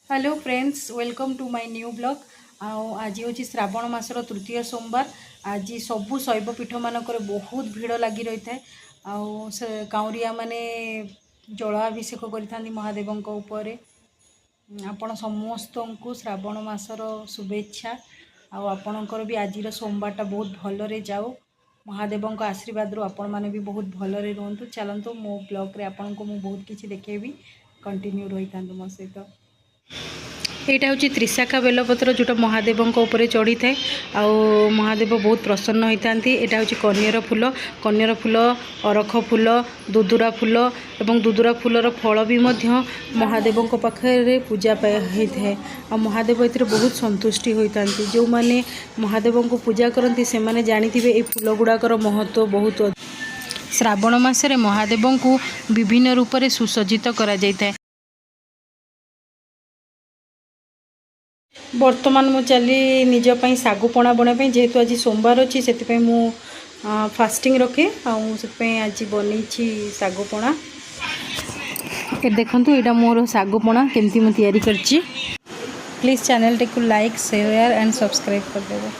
Hello friends, welcome to my new blog. आज हूँ श्रावण मासर तृतीय सोमवार। आज सबू शैवपीठ मानक बहुत भीड़ लगी रही है। काउरिया माने जलाभिषेक कर महादेव उपर। आपण समस्त को श्रावण मासर शुभेच्छा। आपणकर भी आज सोमवारटा बहुत भलरे जाओ। महादेव आशीर्वाद रू आपण मैंने भी बहुत भलरे रुहतु। चलतु मो ब्लॉग रे आपण को मु बहुत किसी देखेबी। कंटिन्यू रही था मो सहित। यहाँ हूँ त्रिशाखा बेलपत्र जोटा महादेव उपर चढ़ी थाए। महादेव बहुत प्रसन्न होता। यहाँ हूँ कनियर फूल अरख फूल दुदुरा फूल और दुदुरा फूलर फल भी महादेव पाखे पूजा होता है। महादेव ये बहुत संतुष्टि होता। जो मैंने महादेव को पूजा करती से मैंने जानी ये फूल गुड़ाकर महत्व बहुत। श्रावण मासरे महादेव को विभिन्न रूप से सुसज्जित करा जाए। बर्तमान मु चली निजपाई सागुपणा बनाई। जेहेतु आज सोमवार अच्छी से मु फास्टिंग रखे से आज बनी सागुपणा। देखु यहाँ मोर सागुपणा केमती मुझे तैयारी करची। प्लीज़ चैनल टे को लाइक शेयर एंड सब्सक्राइब कर देबो।